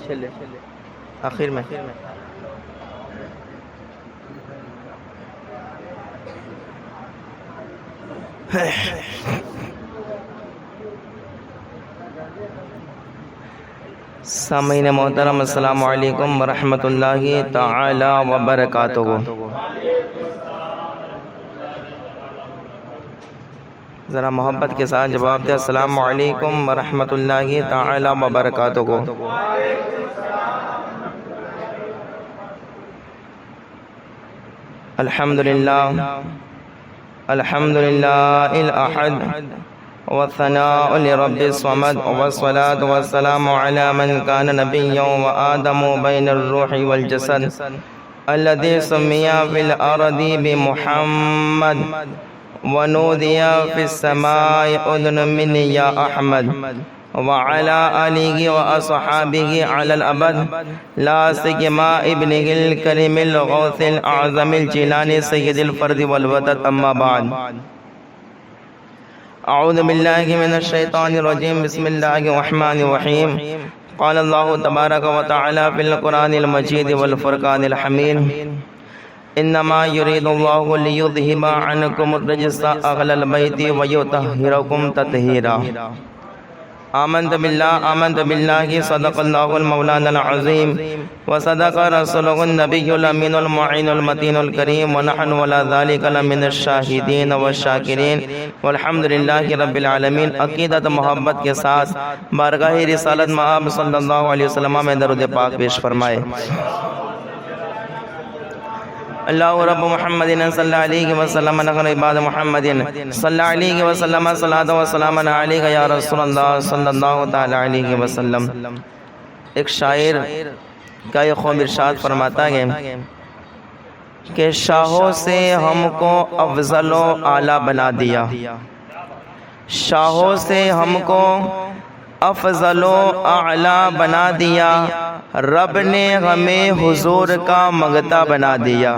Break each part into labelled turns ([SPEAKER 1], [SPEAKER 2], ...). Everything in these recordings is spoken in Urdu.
[SPEAKER 1] چلے آخر میں سامعین محترم السلام علیکم ورحمۃ اللہ تعالی وبرکاتہ۔ ذرا محبت کے ساتھ جواب دیں، السلام علیکم ورحمۃ اللہ تعالی وبرکاتہ۔ الحمدللہ الحمدللہ الاحد والثناء لرب الصمد والصلاة والسلام على من كان نبيا وآدم بين الروح والجسد الذي سمي في الأرض بمحمد ونودي في السماء أذن مني يا أحمد وعلى آله وأصحابه على الأبد لا سيما ابنه الكريم الغوث الأعظم الجيلاني سيد الفرد والوتد، أما بعد. اعوذ باللہ من الشیطان الرجیم، بسم اللہ الرحمن الرحیم۔ قال اللہ تبارک و تعالی فی القرآن المجید والفرقان الحمید، انما یرید اللہ لیذہب عنکم الرجس اہل البیت ویطہرکم تطہیرا۔ آمنت باللہ صدق اللہ المولانا العظیم وصدق رسولہ النبی الامین المعین المتین الکریم ونحن ولا ذالک لمن الشاہدین والشاکرین والحمدللہ رب العالمین۔ عقیدت محبت کے ساتھ بارگاہ رسالت مآب صلی اللہ علیہ وسلم میں درود پاک پیش فرمائے۔ اللہ رب محمد صلی اللہ علیہ وسلم نقل عباد محمد صلی اللہ علیہ وسلم صلاۃ و سلام علیک یا رسول اللہ صلی اللہ تعالی علیہ وسلم۔ ایک شاعر کا یہ خوب ارشاد فرماتا ہے کہ شاہوں سے ہم کو افضل و اعلیٰ بنا دیا، شاہوں سے ہم کو افضل و اعلیٰ بنا دیا، رب نے ہمیں حضور کا منگتا بنا دیا،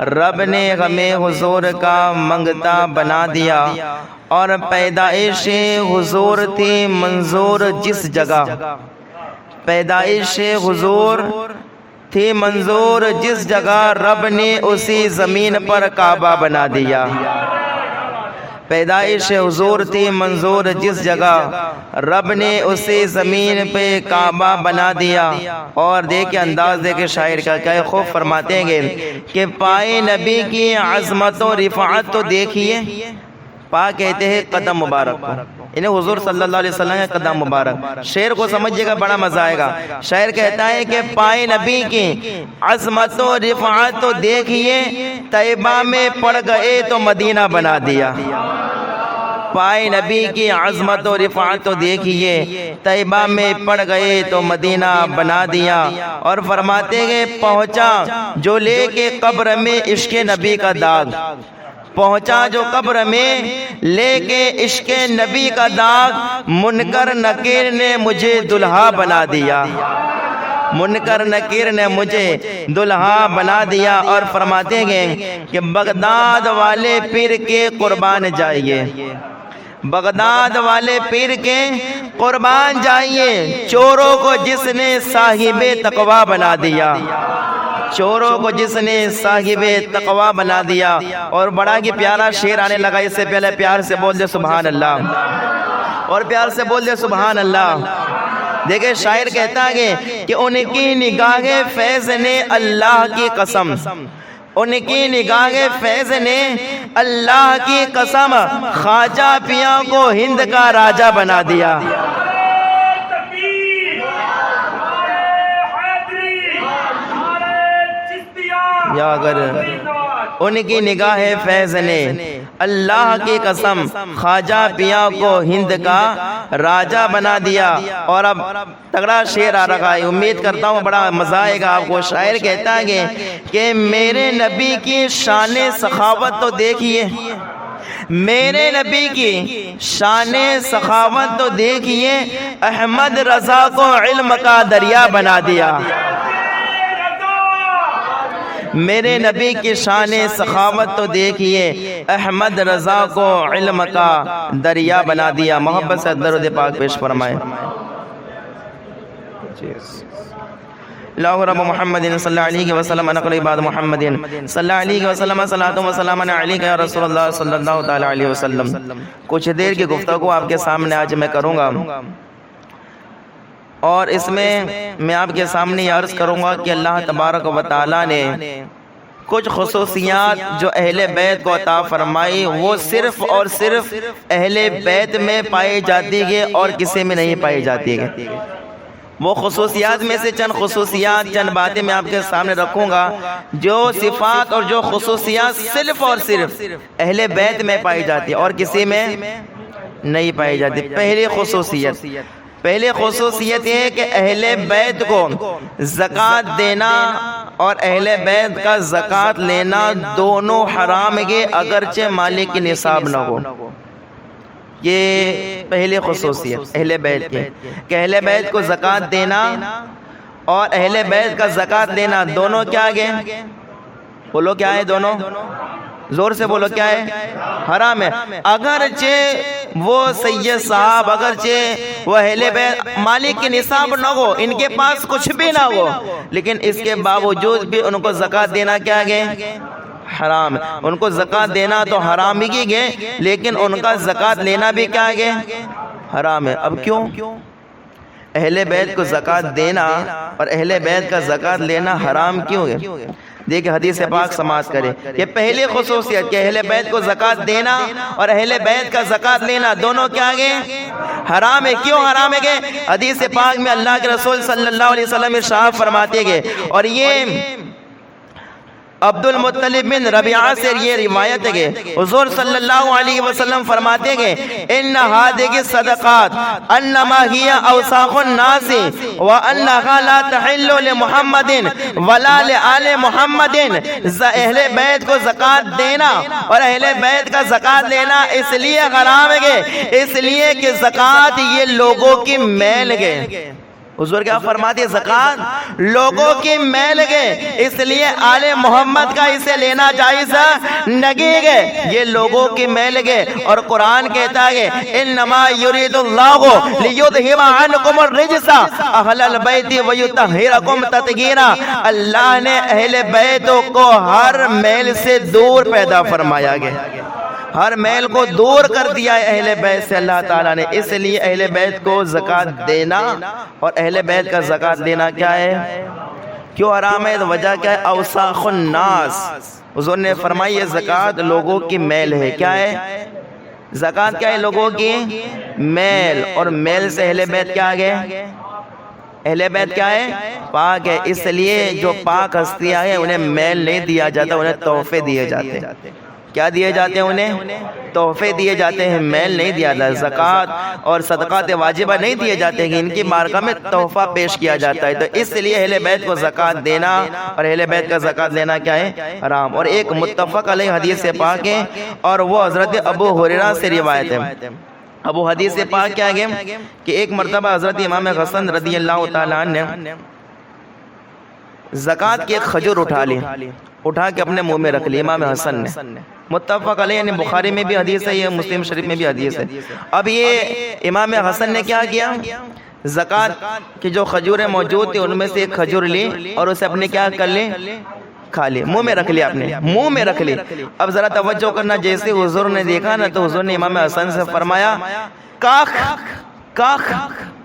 [SPEAKER 1] رب نے ہمیں حضور کا منگتا بنا دیا، اور پیدائش حضور تھی منظور جس جگہ، پیدائش حضور تھی منظور جس جگہ، رب نے اسی زمین پر کعبہ بنا دیا، پیدائش حضور تھی منظور جس جگہ، رب نے اسی زمین پہ کعبہ بنا دیا۔ اور دیکھیں انداز دیکھیں شاعر کا کیا خوب فرماتے ہیں کہ پائے نبی کی عظمت و رفعت تو دیکھیے، پا کہتے ہیں قدم مبارک کو، انہیں حضور صلی اللہ علیہ وسلم کا قدم مبارک۔ شعر کو سمجھے گا بڑا مزہ آئے گا۔ شاعر کہتا ہے کہ پائے نبی کی عظمت و رفعت تو دیکھیے، طیبہ میں پڑ گئے تو مدینہ بنا دیا، پائے نبی کی عظمت و رفعت تو دیکھیے، طیبہ میں پڑ گئے تو مدینہ بنا دیا۔ اور فرماتے ہیں پہنچا جو لے کے قبر میں عشق نبی کا داغ، پہنچا جو قبر میں لے کے عشق نبی کا داغ، منکر نکیر نے مجھے دلہا بنا دیا، منکر نکیر نے مجھے دلہا بنا دیا۔ اور فرماتے ہیں کہ بغداد والے پیر کے قربان جائیے، بغداد والے پیر کے قربان جائیے، چوروں کو جس نے صاحب تقوی بنا دیا، چوروں کو جس نے صاحب تقوی بنا دیا۔ اور بڑا ہی پیارا شعر آنے لگا، اس سے پہلے پیار سے بول دے سبحان اللہ، اور پیار سے بول دے سبحان اللہ۔ دیکھیں شاعر کہتا ہے کہ ان کی نگاہ فیض نے اللہ کی قسم، ان کی نگاہ فیض نے اللہ کی قسم، خواجہ پیا کو ہند کا راجہ بنا دیا، یا اگر ان کی نگاہ فیض نے اللہ کی قسم خواجہ پیا کو ہند کا راجہ بنا دیا۔ اور اب تگڑا شعر آ رہا ہے، امید کرتا ہوں بڑا مزہ آئے گا آپ کو۔ شاعر کہتا ہے کہ میرے نبی کی شان سخاوت تو دیکھیے، میرے نبی کی شان سخاوت تو دیکھیے، احمد رضا کو علم کا دریا بنا دیا، میرے نبی کی شان سخاوت تو دیکھیے، احمد رضا کو علم کا دریا بنا دیا۔ محبت سے درود پاک پیش فرمائیں۔ اللہ رب محمد صلی اللہ علیہ وسلم نقل عباد محمد صلی اللہ علیہ وسلم صلاۃ و سلام علیک یا رسول اللہ صلی اللہ تعالی علیہ وسلم۔ کچھ دیر کی گفتگو آپ کے سامنے آج میں کروں گا، اور اس میں آپ کے سامنے یہ عرض کروں گا کہ اللہ تبارک و تعالی نے کچھ خصوصیات جو اہل بیت کو عطا فرمائی وہ صرف اور صرف اہل بیت میں پائی جاتی ہے اور کسی میں نہیں پائی جاتی ہے۔ وہ خصوصیات میں سے چند خصوصیات، چند باتیں میں آپ کے سامنے رکھوں گا جو صفات اور جو خصوصیات صرف اور صرف اہل بیت میں پائی جاتی اور کسی میں نہیں پائی جاتی۔ پہلی خصوصیت یہ ہے کہ اہل بیت کو زکوٰۃ دینا اور اہل بیت کا زکوٰۃ لینا دونوں حرام ہے اگرچہ مالک کی نصاب نہ ہو۔ یہ پہلی خصوصیت اہل بیت کی کہ اہل بیت کو زکوٰۃ دینا اور اہل بیت کا زکوٰۃ لینا دونوں کیا ہے؟ بولو کیا ہے؟ دونوں زور سے بولو کیا ہے؟ حرام ہے۔ اگرچہ وہ سید صاحب، اگرچہ وہ اہل بیت مالک کی نصاب نہ ہو، ان کے پاس کچھ بھی نہ ہو، لیکن اس کے باوجود بھی ان کو زکوٰۃ دینا کیا ہے؟ حرام ہے۔ ان کو زکوٰۃ دینا تو حرام ہی ہے، لیکن ان کا زکوٰۃ لینا بھی کیا ہے؟ حرام ہے۔ اب کیوں؟ اہل بیت کو زکوٰۃ دینا اور اہل بیت کا زکوٰۃ لینا حرام کیوں ہے؟ دیکھیں حدیث پاک سماعت کریں۔ یہ پہلی خصوصیت کہ اہل بیت کو زکوٰۃ دینا اور اہل بیت کا زکوٰۃ لینا دونوں کیا ہے؟ حرام ہے۔ کیوں حرام ہے؟ حدیث پاک میں اللہ کے رسول صلی اللہ علیہ وسلم ارشاد فرماتے ہیں، اور یہ عبد المطلب بن ربیعہ سے یہ روایت ہے، حضور صلی اللہ علیہ وسلم فرماتے ہیں ان هذه الصدقات انما هي اوساخ الناس وانها لا تحل لمحمد ولا لآل محمد۔ اہل بیت کو زکوٰۃ دینا اور اہل بیت کا زکوٰۃ لینا اس لیے حرام ہے، اس لیے کہ زکوٰۃ یہ لوگوں کی میل ہے۔ حضور کیا فرماتے ہیں؟ زکوٰۃ لوگوں کی میل ہے، اس لیے آل محمد کا اسے لینا جائز نہیں ہے، یہ لوگوں کی میل ہے۔ اور قرآن کہتا ہے انما یرید اللہ لیذھب عنکم الرجس اہل البیت ویطہرکم تطہیرا۔ اللہ نے اہل بیت کو ہر میل سے دور پیدا فرمایا گیا، ہر میل کو دور کر دیا ہے اہل بیت سے اللہ تعالیٰ نے، اس لیے اہل بیت کو زکوٰۃ دینا اور اہل بیت کا زکوٰۃ لینا کیا ہے؟ کیوں حرام ہے؟ وجہ کیا ہے؟ اوساخ الناس۔ حضور نے فرمائی یہ زکوٰۃ لوگوں کی میل ہے۔ کیا ہے زکوٰۃ؟ کیا ہے؟ لوگوں کی میل، اور میل سے اہل بیت کیا آگے؟ اہل بیت کیا ہے؟ پاک ہے، اس لیے جو پاک ہستیاں ہیں انہیں میل نہیں دیا جاتا، انہیں تحفے دیے جاتے ہیں۔ کیا دیے جاتے ہیں؟ انہیں تحفے دیے جاتے ہیں، میل نہیں دیا جاتا۔ زکوٰۃ اور صدقات واجبہ نہیں دیے جاتے ہیں، ان کی بارگاہ میں تحفہ پیش کیا جاتا ہے، تو اس لیے اہل بیت کو زکوٰۃ دینا اور اہل بیت کا زکوٰۃ لینا کیا ہے؟ حرام۔ اور ایک متفق علیہ حدیث پاک ہے، اور وہ حضرت ابو ہریرہ سے روایت ہے۔ اب وہ حدیث پاک کیا ہے کہ ایک مرتبہ حضرت امام حسن رضی اللہ تعالیٰ عنہ نے زکوٰۃ کی ایک کھجور اٹھا کے اپنے منہ میں رکھ لی امام حسن نے، متفق علیہ، یعنی بخاری میں بھی حدیث ہے، یہ مسلم شریف میں بھی حدیث ہے۔ اب یہ امام حسن نے کیا کیا؟ زکوٰۃ کی جو کھجوریں موجود تھی ان میں سے ایک کھجور لی اور اسے اپنے کیا کر لی؟ کھا لی، منہ میں رکھ لیا، اپنے منہ میں رکھ لی۔ اب ذرا توجہ کرنا، جیسے حضور نے دیکھا نا تو حضور نے امام حسن سے فرمایا کاخ کاخ،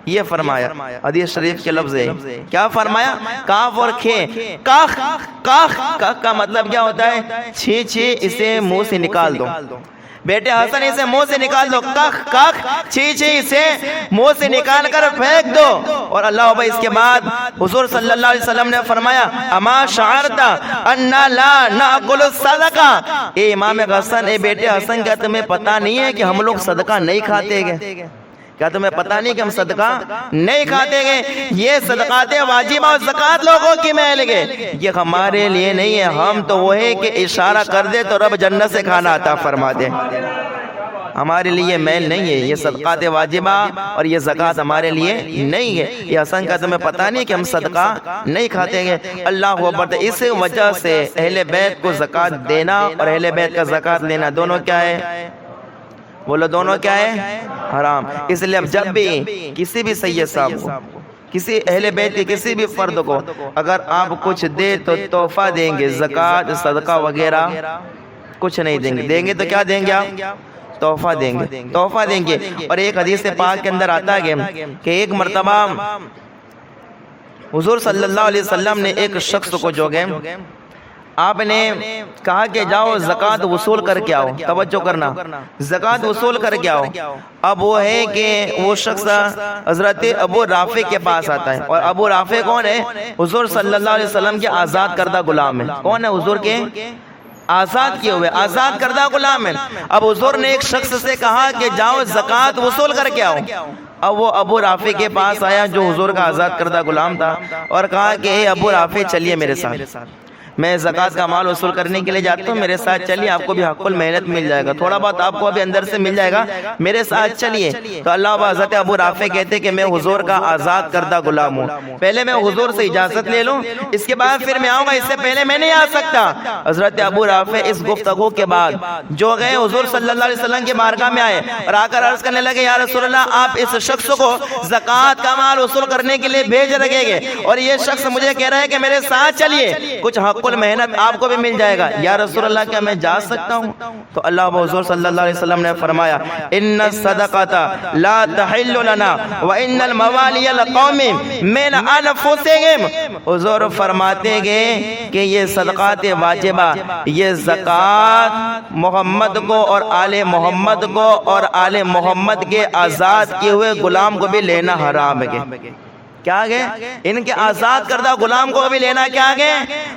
[SPEAKER 1] یہ فرمایا، حدیث شریف کے لفظ ہے۔ کیا فرمایا؟ کاف اور کھے، کاخ کاخ۔ کاخ کا مطلب کیا ہوتا ہے؟ چھی چھی، اسے منہ سے نکال دو، بیٹے حسن اسے منہ سے نکال دو، کاخ کاخ، چھی چھی، اسے منہ سے نکال کر پھینک دو۔ اور اللہ ابا اس کے بعد حضور صلی اللہ علیہ وسلم نے فرمایا اما شعرت انا لا ناکل الصدقہ، اے امام حسن، اے بیٹے حسن، کیا تمہیں پتہ نہیں ہے کہ ہم لوگ صدقہ نہیں کھاتے گے؟ کیا تمہیں پتہ نہیں کہ ہم صدقہ نہیں کھاتے گے؟ یہ صدقات واجبہ اور زکوٰۃ لوگوں کی میل گے، یہ ہمارے لیے نہیں ہے، ہم تو وہ ہے کہ اشارہ کر دے تو رب جنت سے کھانا عطا فرما دے، ہمارے لیے میل نہیں ہے، یہ صدقات واجبہ اور یہ زکوٰۃ ہمارے لیے نہیں ہے۔ یہ حسن کا تمہیں پتہ نہیں کہ ہم صدقہ نہیں کھاتے گے؟ اللہ اکبر۔ اس وجہ سے اہل بیت کو زکوٰۃ دینا اور اہل بیت کا زکوٰۃ لینا دونوں کیا ہے؟ بولو دونوں کیا ہے؟ حرام۔ اس لیے اب جب بھی کسی بھی سید صاحب کو کسی اہل بیت کے کسی بھی فرد کو اگر آپ کچھ دے تو تحفہ دیں گے، زکوٰۃ صدقہ وغیرہ کچھ نہیں دیں گے، دیں گے تو کیا دیں گے آپ؟ تحفہ دیں گے، تحفہ دیں گے۔ اور ایک حدیث پاک کے اندر آتا ہے کہ ایک مرتبہ حضور صلی اللہ علیہ وسلم نے ایک شخص کو جو گئے آپ نے کہا کہ جاؤ زکوٰۃ وصول کر کے آؤ، توجہ کرنا، زکوٰۃ وصول کر کے آؤ۔ اب وہ ہے کہ وہ شخص حضرت ابو رافع کے پاس آتا ہے، اور ابو رافع کون ہے؟ حضور صلی اللہ علیہ وسلم کے آزاد کردہ غلام ہے۔ کون ہے؟ حضور کے آزاد کیے ہوئے آزاد کردہ غلام ہے۔ اب حضور نے ایک شخص سے کہا کہ جاؤ زکوٰۃ وصول کر کے آؤ۔ اب وہ ابو رافع کے پاس آیا جو حضور کا آزاد کردہ غلام تھا، اور کہا کہ اے ابو رافع چلیے میرے ساتھ، میں زکوٰۃ کا مال وصول کرنے کے لیے جاتا ہوں، میرے ساتھ چلیے، آپ کو بھی حق المحنت مل جائے گا، تھوڑا بہت آپ کو ابھی اندر سے مل جائے گا، میرے ساتھ چلیے۔ تو اللہ و حضرت ابو رافع کہتے کہ میں حضور کا آزاد کردہ غلام ہوں، پہلے میں حضور سے اجازت لے لوں، اس کے بعد پھر میں آؤں گا، اس سے پہلے میں نہیں آ سکتا۔ حضرت ابو رافع اس گفتگو کے بعد جو گئے حضور صلی اللہ علیہ وسلم کی بارگاہ میں آئے اور آ کر عرض کرنے لگے یا رسول اللہ آپ اس شخص کو زکوٰۃ کا مال وصول کرنے کے لیے بھیج رکھیں گے، اور یہ شخص مجھے کہہ رہا ہے کہ میرے ساتھ چلیے، کچھ حق المحنت آپ کو بھی مل جائے گا۔ یا رسول اللہ کیا میں جا سکتا ہوں؟ تو اللہ و حضور صلی اللہ علیہ وسلم نے فرمایا ان الصدقۃ لا تحل لنا وان الموالی لقوم من انفسهم۔ حضور فرماتے گئے کہ یہ صدقات واجبہ، یہ زکوٰۃ محمد کو اور آل محمد کو اور آل محمد کے آزاد کیے ہوئے غلام کو بھی لینا حرام ہے۔ کیا گئے؟ ان کے آزاد کردہ غلام کو بھی لینا کیا گئے؟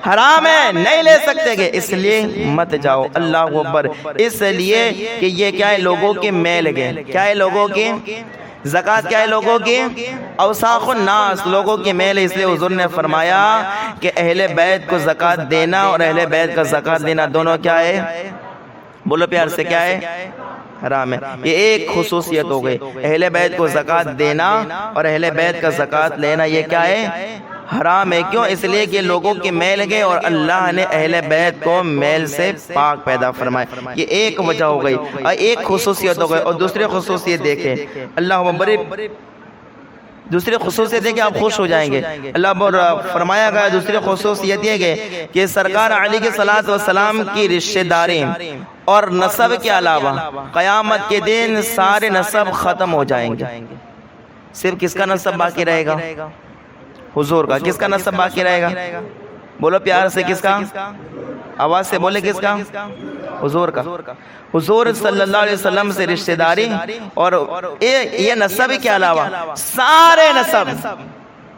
[SPEAKER 1] حرام ہے، نہیں لے سکتے گے، اس لیے مت جاؤ۔ اللہ اکبر۔ اس لیے کہ یہ کیا ہے؟ لوگوں کے میل گئے، کیا ہے؟ لوگوں کے زکوٰۃ کیا ہے؟ لوگوں کی اوساخ الناس، لوگوں کی میل۔ اس لیے حضور نے فرمایا کہ اہل بیت کو زکوٰۃ دینا اور اہل بیت کا زکوٰۃ دینا دونوں کیا ہے؟ بولو پیار سے، کیا ہے؟ حرام ہے۔ یہ ایک خصوصیت ہو گئی، اہل بیت کو زکوٰۃ دینا اور اہل بیت کا زکوٰۃ لینا یہ کیا ہے؟ حرام ہے۔ کیوں؟ اس لیے کہ لوگوں کے میل گئے اور اللہ نے اہل بیت کو میل سے پاک پیدا فرمایا، یہ ایک وجہ ہو گئی اور ایک خصوصیت ہو گئی۔ اور دوسری خصوصیت دیکھیں، اللہ بڑی دوسری خصوصیت ہے کہ آپ خوش ہو جائیں گے۔ اللہ فرمایا گیا دوسری خصوصیت یہ ہے کہ سرکار علی کے صلوات و سلام کی رشتہ داری اور نسب کے علاوہ قیامت کے دن سارے نسب ختم ہو جائیں گے، صرف کس کا نسب باقی رہے گا؟ حضور کا۔ کس کا نسب باقی رہے گا؟ بولو پیار سے، کس کا؟ آواز سے بولے، کس کا؟ حضور کا۔ حضور صلی اللہ علیہ وسلم سے رشتہ داری اور یہ نسب کے علاوہ سارے نسب،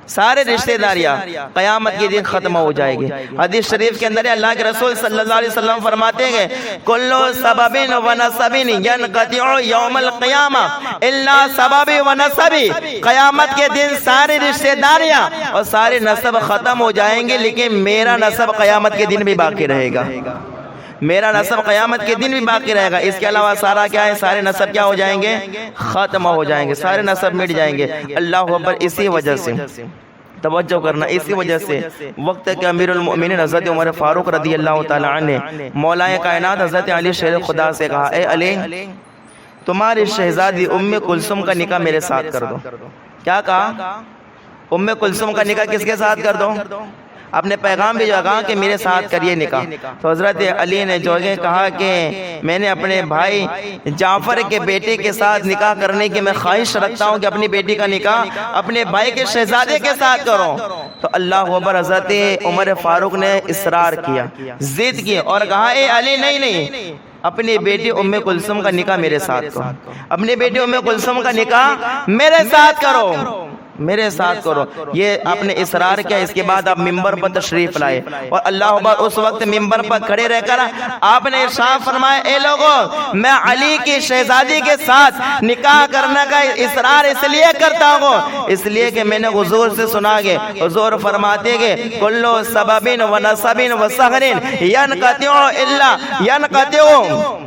[SPEAKER 1] سارے رشتہ داریاں قیامت کے دن ختم ہو جائے گی۔ حدیث شریف کے اندر اللہ کے رسول صلی اللہ علیہ وسلم فرماتے ہیں کل سبب و نسب ینقطع یوم القیامہ الا سبب و نسب۔ قیامت کے دن سارے رشتہ داریاں اور سارے نسب ختم ہو جائیں گے، لیکن میرا نسب قیامت کے دن بھی باقی رہے گا، میرا نسب قیامت کے دن بھی باقی رہے گا۔ اس کے علاوہ سارا کیا ہے؟ سارے نسب کیا ہو جائیں گے؟ ختم ہو جائیں گے، سارے نسب مٹ جائیں گے۔ اللہ اکبر۔ اسی وجہ سے توجہ کرنا، اسی وجہ سے وقت کے امیر المؤمنین حضرت عمر فاروق رضی اللہ تعالی عنہ نے مولا کائنات حضرت علی شیر خدا سے کہا اے علی تمہاری شہزادی ام کلثوم کا نکاح میرے ساتھ کر دو۔ کیا کہا؟ ام کلثوم کا نکاح کس کے ساتھ کر دو؟ اپنے پیغام بھی جو کہا کہ میرے ساتھ کریے نکاح۔ تو حضرت علی نے جو ہے کہا کہ میں نے اپنے بھائی جعفر کے بیٹے کے ساتھ نکاح کرنے کی میں خواہش رکھتا ہوں کہ اپنی بیٹی کا نکاح اپنے بھائی کے شہزادے کے ساتھ کروں۔ تو اللہ اکبر، حضرت عمر فاروق نے اصرار کیا، ضد کی اور کہا اے علی نہیں، اپنی بیٹی ام کلثوم کا نکاح میرے ساتھ کرو، اپنی بیٹی ام کلثوم کا نکاح میرے ساتھ کرو، میرے ساتھ کرو۔ یہ آپ نے اصرار کیا۔ اس کے بعد آپ ممبر پر تشریف لائے اور اللہ اکبر اس وقت ممبر پر کھڑے رہ کر آپ نے ارشاد فرمایا اے لوگوں میں علی کی شہزادی کے ساتھ نکاح کرنے کا اصرار اس لیے کرتا ہوں اس لیے کہ میں نے حضور سے سنا کہ حضور فرماتے کہ کلو سبب و نسب و سحر ینقطع الا ینقطع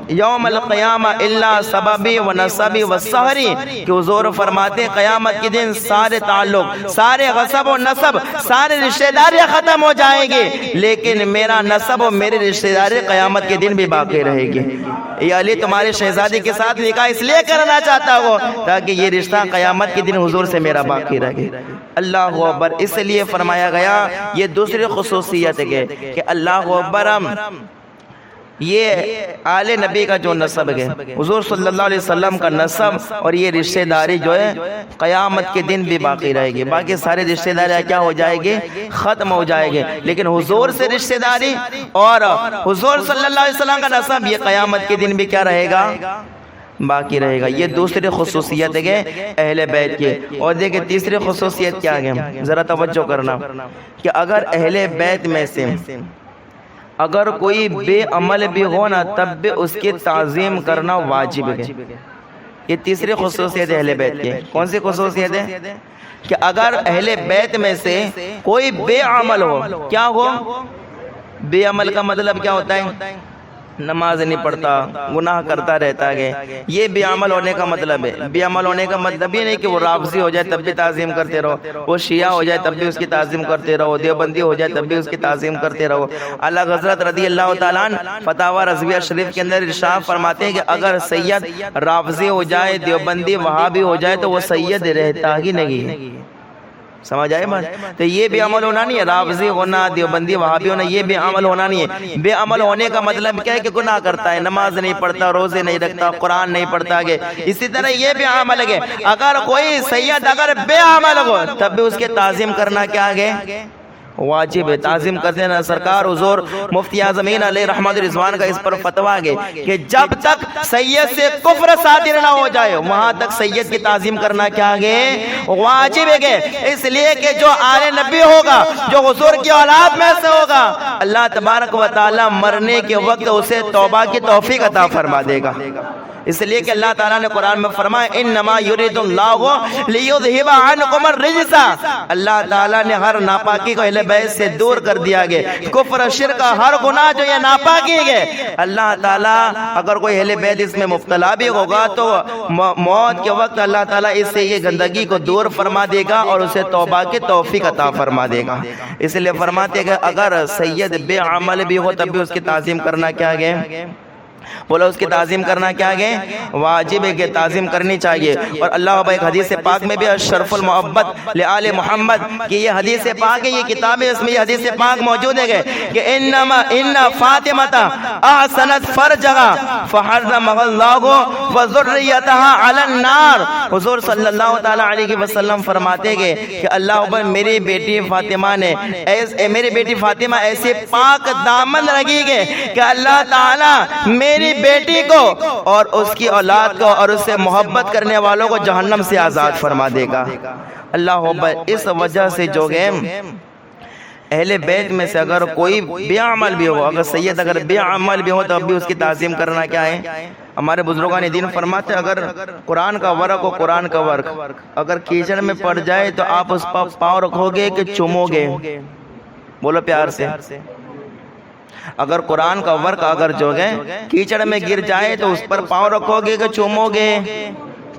[SPEAKER 1] یوم القیامہ الا سببی و نسبی و سحری، کہ حضور فرماتے قیامت کے دن سارے تعلق، سارے غصب و نسب، سارے رشتہ داریاں ختم ہو جائیں گے، لیکن میرا نسب و میری رشتہ داری قیامت کے دن بھی باقی رہے گی۔ یہ علی تمہارے شہزادی کے ساتھ نکاح اس لیے کرنا چاہتا ہو تاکہ یہ رشتہ قیامت کے دن حضور سے میرا باقی رہے۔ اللہ اکبر۔ اس لیے فرمایا گیا یہ دوسری خصوصیت ہے کہ اللہ اکبر، یہ آل نبی کا جو نسب ہے، حضور صلی اللہ علیہ وسلم کا نسب اور یہ رشتہ داری جو ہے قیامت کے دن بھی باقی رہے گی۔ باقی سارے رشتہ داریاں کیا ہو جائے گی؟ ختم ہو جائے گی، لیکن حضور سے رشتہ داری اور حضور صلی اللہ علیہ وسلم کا نسب یہ قیامت کے دن بھی کیا رہے گا؟ باقی رہے گا۔ یہ دوسری خصوصیت ہے اہل بیت کی۔ اور دیکھیں تیسری خصوصیت کیا ہے، ذرا توجہ کرنا، کہ اگر اہل بیت میں سے اگر کوئی بے عمل بھی ہو نا تب بھی اس کی تعظیم کرنا واجب ہے۔ یہ تیسری خصوصیت اہل بیت کی۔ کون سی خصوصیت ہے؟ کہ اگر اہل بیت میں سے کوئی بے عمل ہو، کیا ہو؟ بے عمل کا مطلب کیا ہوتا ہے؟ نماز نہیں پڑھتا، گناہ کرتا رہتا ہے، یہ بے عمل ہونے کا مطلب ہے۔ بے عمل ہونے کا مطلب یہ نہیں کہ وہ رافضی ہو جائے تب بھی تعظیم کرتے رہو، وہ شیعہ ہو جائے تب بھی اس کی تعظیم کرتے رہو، دیوبندی ہو جائے تب بھی اس کی تعظیم کرتے رہو۔ اعلیٰ حضرت رضی اللہ تعالیٰ عنہ فتاوی رضویہ شریف کے اندر ارشاد فرماتے ہیں کہ اگر سید رافضی ہو جائے، دیوبندی وہابی ہو جائے تو وہ سید رہتا ہی نہیں۔ سمجھ آئے بات؟ تو یہ بے عمل ہونا نہیں ہے، رافضی ہونا، دیوبندی وہابی ہونا، یہ بے عمل ہونا نہیں ہے۔ بے عمل ہونے کا مطلب کیا ہے؟ کہ گناہ کرتا ہے، نماز نہیں پڑھتا، روزے نہیں رکھتا، قرآن نہیں پڑھتا ہے۔ اسی طرح یہ بے عمل ہے۔ اگر کوئی سید اگر بے عمل ہو تب بھی اس کے تعظیم کرنا کیا ہے؟ واجب ہے۔ تعظیم کرتے ہیں سرکار حضور مفتی اعظم علیہ رحمت رضوان کا اس پر فتویٰ ہے کہ جب تک سید سے کفر صادر نہ ہو جائے وہاں تک سید کی تعظیم کرنا کیا ہے؟ واجب ہے۔ اس لیے کہ جو آل نبی ہوگا، جو حضور کی اولاد میں سے ہوگا، اللہ تبارک و تعالی مرنے کے وقت اسے توبہ کی توفیق عطا فرما دے گا۔ اس لیے کہ اللہ تعالیٰ نے قرآن میں فرمایا انما یرید اللہ لیذھب عنکم الرجس، اللہ تعالیٰ نے ہر ناپاکی کو اہل بیت سے دور کر دیا گیا، کفر شرک ہر گناہ جو یہ ناپاکی ہے اللہ تعالیٰ اگر کوئی اہل بیت اس میں مبتلا بھی ہوگا تو موت کے وقت اللہ تعالیٰ اس سے یہ گندگی کو دور فرما دے گا اور اسے توبہ کی توفیق عطا فرما دے گا۔ اس لیے فرماتے ہیں کہ اگر سید بے عمل بھی ہو تب بھی اس کی تعظیم کرنا کیا ہے؟ بولو اس کی تعظیم کرنا کیا ہے؟ واجب ہے کہ تعظیم کرنی چاہیے۔ اور اللہ ایک حدیث پاک میں بھی شرف المحبت لآل محمد کہ یہ حدیث پاک ہے، یہ کتاب ہے، اس میں یہ حدیث پاک موجود ہے کہ ان فاطمہ احسنت فرجها فحرمها اللہ وذریتها علی النار۔ حضور صلی اللہ تعالی علیہ وسلم فرماتے ہیں کہ اللہ میری بیٹی فاطمہ نے میری بیٹی فاطمہ ایسی پاک دامن رکھی ہے کہ اللہ تعالی میری بیٹی کو اور اس کی اولاد کو اور اس سے محبت کرنے والوں کو جہنم سے آزاد فرما دے گا۔ اللہ اکبر۔ اس وجہ سے جو ہے اہل بیت میں سے اگر کوئی بے عمل بھی ہو، اگر سید اگر بے عمل بھی ہو تو اب بھی اس کی تعظیم کرنا کیا ہے؟ ہمارے بزرگان دین فرماتے اگر قرآن کا ورق ہو، قرآن کا ورق اگر کیچڑ میں پڑ جائے تو آپ اس پر پاؤں رکھو گے کہ چومو گے؟ بولو پیار سے۔ اگر قرآن کا ورق اگر جو ہے کیچڑ میں گر جائے تو اس پر پاؤں رکھو گے کہ چومو گے؟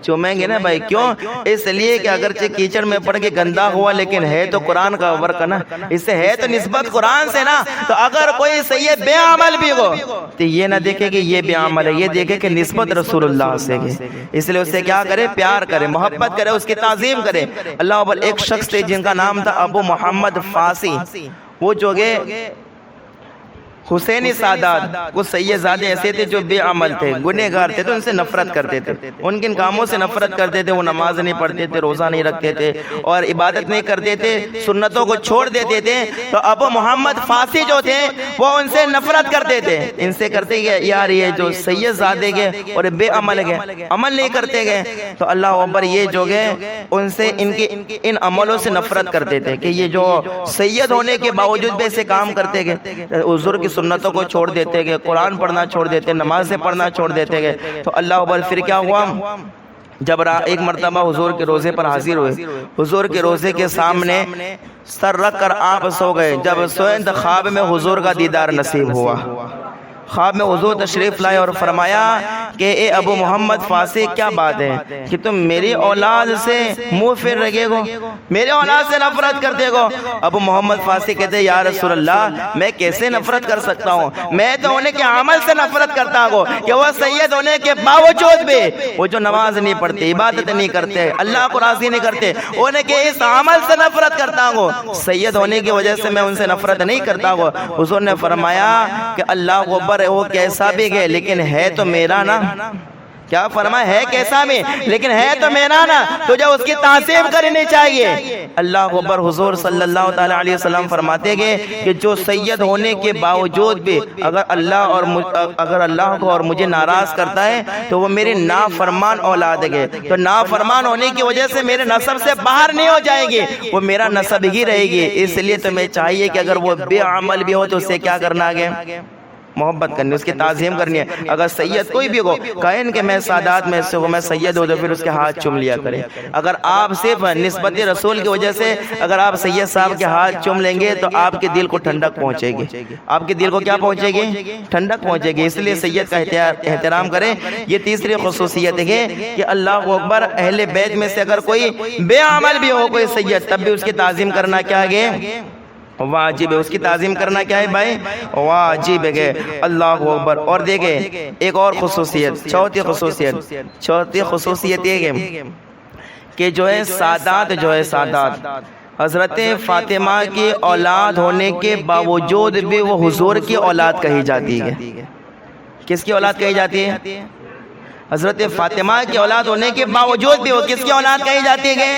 [SPEAKER 1] چومیں گے نا بھائی۔ کیوں؟ اس لیے کہ اگرچہ کیچڑ میں پڑ کے گندا ہوا لیکن ہے تو قرآن کا ورق نا، اس سے ہے تو نسبت قرآن سے نا۔ تو اگر کوئی سید بے عمل بھی ہو تو یہ نہ دیکھے کہ یہ بے عمل ہے، یہ دیکھے کہ نسبت رسول اللہ سے ہے، اس لیے اس سے کیا کرے؟ پیار کرے، محبت کرے، اس کی تعظیم کرے۔ اللہ اکبر۔ ایک شخص تھے جن کا نام تھا ابو محمد فاسی، وہ جو گئے حسینی سادات، وہ سید زادے ایسے تھے جو بے عمل تھے، گنہگار تھے، تو ان سے نفرت کرتے تھے، ان کن کاموں سے نفرت کرتے تھے۔ وہ نماز نہیں پڑھتے تھے، روزہ نہیں رکھتے تھے اور عبادت نہیں کرتے تھے، سنتوں کو چھوڑ دیتے تھے۔ تو ابو محمد فاسی جو تھے وہ ان سے نفرت کرتے تھے، ان سے کرتے گئے یار یہ جو سید زادے گئے اور بے عمل گئے، عمل نہیں کرتے گئے، تو اللہ اکبر یہ جو گئے ان سے ان عملوں سے نفرت کرتے تھے کہ یہ جو سید ہونے کے باوجود بھی ایسے کام کرتے گئے، حضور کی سنتوں کو چھوڑ دیتے گئے، قرآن پڑھنا چھوڑ دیتے، نمازیں پڑھنا چھوڑ دیتے گئے۔ تو اللہ اکبر۔ پھر کیا ہوا؟ جب ایک مرتبہ حضور کے روزے پر حاضر ہوئے، حضور کے روزے کے سامنے سر رکھ کر آپ سو گئے۔ جب سوئے تو خواب میں حضور کا دیدار نصیب ہوا۔ خواب میں حضور تشریف لائے اور فرمایا کہ اے ابو محمد فاسق کیا بات ہے کہ تم میری اولاد سے منہ پھیر رہے ہو، میرے اولاد سے نفرت کرتے ہو؟ ابو محمد فاسق کہتے یا رسول اللہ میں کیسے نفرت کر سکتا ہوں، میں تو انہیں کے عمل سے نفرت کرتا ہوں کہ وہ سید ہونے کے باوجود بھی وہ جو نماز نہیں پڑھتے، عبادت نہیں کرتے، اللہ کو راضی نہیں کرتے، انہیں کہ اس عمل سے نفرت کرتا ہوں، سید ہونے کی وجہ سے میں ان سے نفرت نہیں کرتا ہوں۔ حضور نے فرمایا کہ اللہ اکبر، وہ کیسا بھی گئے لیکن ہے تو میرا نا، کیا فرمایا ہے کیسا بھی لیکن ہے تو میرا نا، تجھے اس کی تعظیم کرنی چاہیے۔ اللہ اکبر۔ حضور صلی اللہ تعالی علیہ وسلم فرماتے گئے کہ جو سید ہونے کے باوجود بھی اگر اللہ کو اور مجھے ناراض کرتا ہے تو وہ میرے نافرمان اولاد ہے، تو نافرمان ہونے کی وجہ سے میرے نسب سے باہر نہیں ہو جائے گی، وہ میرا نسب ہی رہے گی۔ اس لیے تمہیں چاہیے کہ اگر وہ بے عمل بھی ہو تو اسے کیا کرنا ہے؟ محبت کرنی، اس کی تعظیم کرنی ہے۔ اگر سید کوئی بھی ہو، کائن کہ میں سادات میں سے ہوں، میں سید ہوں، تو پھر اس کے ہاتھ چوم لیا کریں۔ اگر آپ صرف نسبت رسول کی وجہ سے اگر آپ سید صاحب کے ہاتھ چوم لیں گے تو آپ کے دل کو ٹھنڈک پہنچے گی، آپ کے دل کو کیا پہنچے گی؟ ٹھنڈک پہنچے گی۔ اس لیے سید کا احترام کریں۔ یہ تیسری خصوصیت ہے کہ اللہ اکبر، اہل بیت میں سے اگر کوئی بے عمل بھی ہو کوئی سید، تب بھی اس کی تعظیم کرنا کیا ہے؟ واجب ہے۔ اس کی تعظیم کرنا کیا ہے بھائی؟ واجب ہے۔ اللہ اکبر۔ اور دیکھیں ایک اور خصوصیت، چوتھی خصوصیت یہ ہے کہ جو ہے سادات حضرت فاطمہ کی اولاد ہونے کے باوجود بھی وہ حضور کی اولاد کہی جاتی ہے۔ کس کی اولاد کہی جاتی ہے؟ حضرت فاطمہ کی اولاد ہونے کے باوجود بھی وہ کس کی اولاد کہی جاتی ہے؟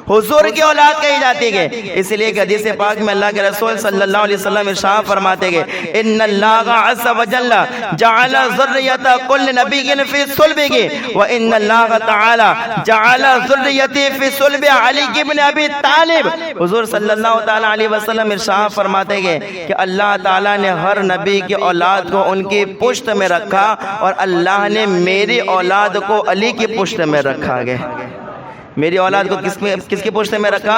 [SPEAKER 1] حضور کی اولاد کہی جاتی ہے۔ اس لیے کہ حدیث پاک میں اللہ کے رسول صلی اللہ علیہ وسلم ارشاد فرماتے ہیں ان اللہ عز وجل جعل ذریۃ کل نبی فی صلبہ وان اللہ تعالی جعل ذریتی فی صلب علی بن ابی طالب۔ حضور صلی اللہ تعالی علیہ وسلم ارشاد فرماتے ہیں کہ اللہ تعالی نے ہر نبی کی اولاد کو ان کی پشت میں رکھا اور اللہ نے میری اولاد کو علی کی پشت میں رکھا گیا۔ میری اولاد کو کس کی پشت میں رکھا؟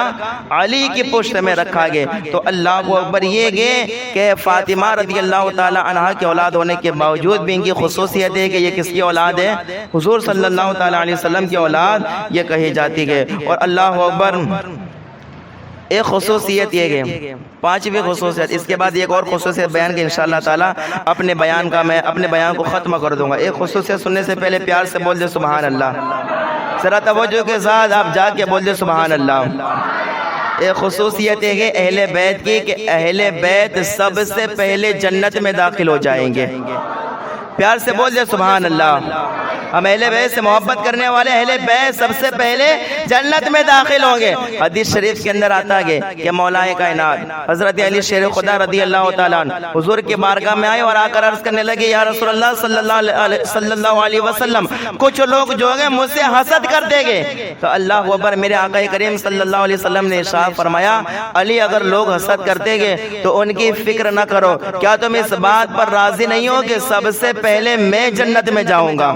[SPEAKER 1] علی کی پشت میں رکھا گیا۔ تو اللہ اکبر۔ یہ گئے کہ فاطمہ رضی اللہ تعالی عنہ کی اولاد ہونے کے باوجود بھی ان کی خصوصیت ہے کہ یہ کس کی اولاد ہے؟ حضور صلی اللہ تعالی علیہ وسلم کی اولاد یہ کہی جاتی ہے۔ اور اللہ اکبر، ایک خصوصیت یہ ہے، پانچویں خصوصیت، اس کے بعد ایک اور خصوصیت بیان کی انشاءاللہ تعالی اپنے بیان کو ختم کر دوں گا۔ ایک خصوصیت سننے سے پہلے پیار سے بول دے سبحان اللہ، ذرا توجہ کے ساتھ آپ جا کے بول دے سبحان اللہ۔ ایک خصوصیت ہے اہل بیت کی کہ اہل بیت سب سے پہلے جنت میں داخل ہو جائیں گے۔ پیار سے بول دے سبحان اللہ۔ ہم اہل بیت سے محبت کرنے والے اہل بیت سب سے پہلے جنت میں داخل ہوں گے۔ حدیث شریف کے اندر آتا ہے کہ مولا کائنات حضرت علی شیر خدا رضی اللہ تعالیٰ عنہ حضور کی بارگاہ میں آئے اور آ کر عرض کرنے لگے یا رسول اللہ صلی اللہ علیہ وسلم، کچھ لوگ جو ہیں مجھ سے حسد کر دیں گے۔ تو اللہ اکبر، میرے آقا کریم صلی اللہ علیہ وسلم نے ارشاد فرمایا علی اگر لوگ حسد کرتے گے تو ان کی فکر نہ کرو، کیا تم اس بات پر راضی نہیں ہو کہ سب سے پہلے میں جنت میں جاؤں گا؟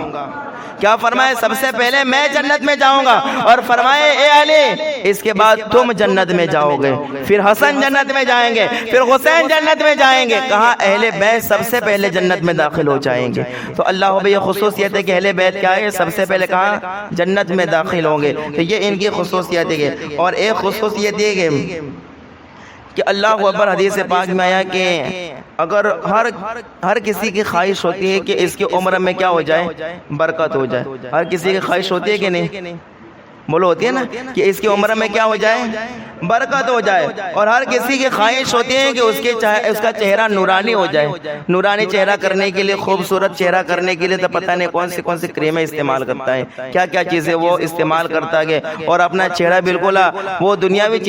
[SPEAKER 1] کیا فرمائے؟ سب سے پہلے میں جنت میں جاؤں گا، اور فرمائے اے علی اس کے بعد تم جنت میں جاؤ گے، پھر حسن جنت میں جائیں گے، پھر حسین جنت میں جائیں گے۔ کہا اہل بیت سب سے پہلے جنت میں داخل ہو جائیں گے۔ تو اللہ یہ خصوصیت ہے کہ اہل بیت کیا ہے؟ سب سے پہلے کہا جنت میں داخل ہوں گے۔ تو یہ ان کی خصوصیت ہے۔ اور ایک خصوصیت یہ کہ اللہ اکبر، حدیث پاک میں آیا کہ اگر ہر کسی کی خواہش ہوتی ہے کہ اس کی عمر میں کیا ہو جائے؟ برکت ہو جائے۔ ہر کسی کی خواہش ہوتی ہے کہ نہیں؟ بولو ہوتی ہے نا کہ اس کی عمر میں کیا ہو جائے؟ برکت ہو جائے۔ اور ہر کسی کی خواہش ہوتی ہے کہ اس کا چہرہ نورانی ہو جائے۔ نورانی چہرہ کرنے کے لیے، خوبصورت چہرہ کرنے کے لیے تو پتہ نہیں کون سی کریمیں استعمال کرتا ہے، کیا چیزیں وہ استعمال کرتا ہے، اور اپنا چہرہ بالکل وہ دنیاوی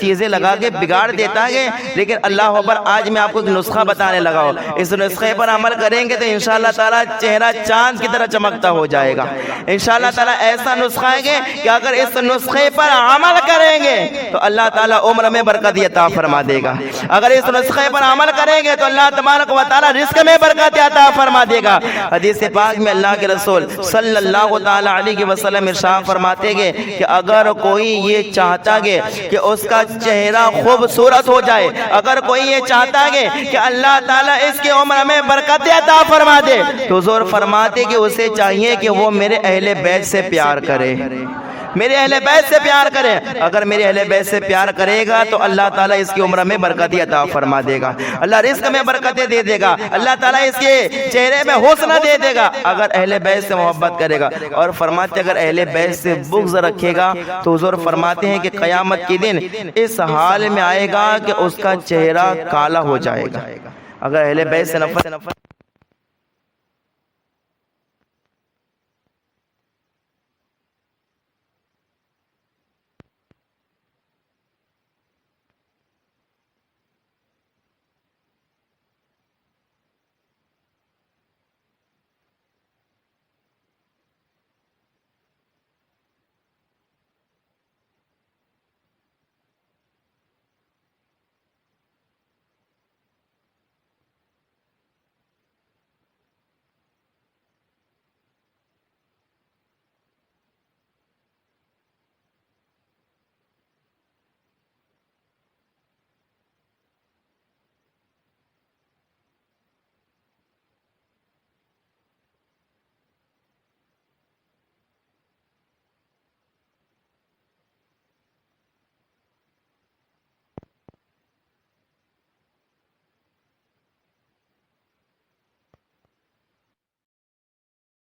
[SPEAKER 1] چیزیں لگا کے بگاڑ دیتا ہے۔ لیکن اللہ اکبر، آج میں آپ کو ایک نسخہ بتانے لگا ہوں، اس نسخے پر عمل کریں گے تو انشاءاللہ تعالی چہرہ چاند کی طرح چمکتا ہو جائے گا۔ انشاءاللہ تعالی ایسا نسخہ ہے کہ اگر اس نسخے پر عمل کریں گے تو اللہ تعالیٰ عمر میں برکت عطا فرما دے گا، اگر اس نسخے پر عمل کریں گے تو اللہ تبارک و تعالیٰ رزق میں برکت عطا فرما دے گا۔ حدیث پاک میں اللہ کے رسول صلی اللہ تعالیٰ علیہ وسلم ارشاد فرماتے گے کہ اگر کوئی یہ چاہتا ہے کہ اس کا چہرہ خوبصورت ہو جائے، اگر کوئی یہ چاہتا ہے کہ اللہ تعالیٰ اس کے عمر میں برکت عطا فرما دے، تو حضور فرماتے کہ اسے چاہیے کہ وہ میرے اہل بیت سے پیار کرے، میرے اہل بیت سے پیار کرے۔ اگر میرے اہل بیت سے پیار کرے گا تو اللہ تعالیٰ اس کی عمر میں برکت عطا فرما دے گا، اللہ رزق میں برکتیں دے دے گا، اللہ تعالیٰ اس کے چہرے میں حسن دے دے گا اگر اہل بیت سے محبت کرے گا۔ اور فرماتے اگر اہل بیت سے بغض رکھے گا تو حضور فرماتے ہیں کہ قیامت کے دن اس حال میں آئے گا کہ اس کا چہرہ کالا ہو جائے گا۔ اگر اہل بیت سے نفرت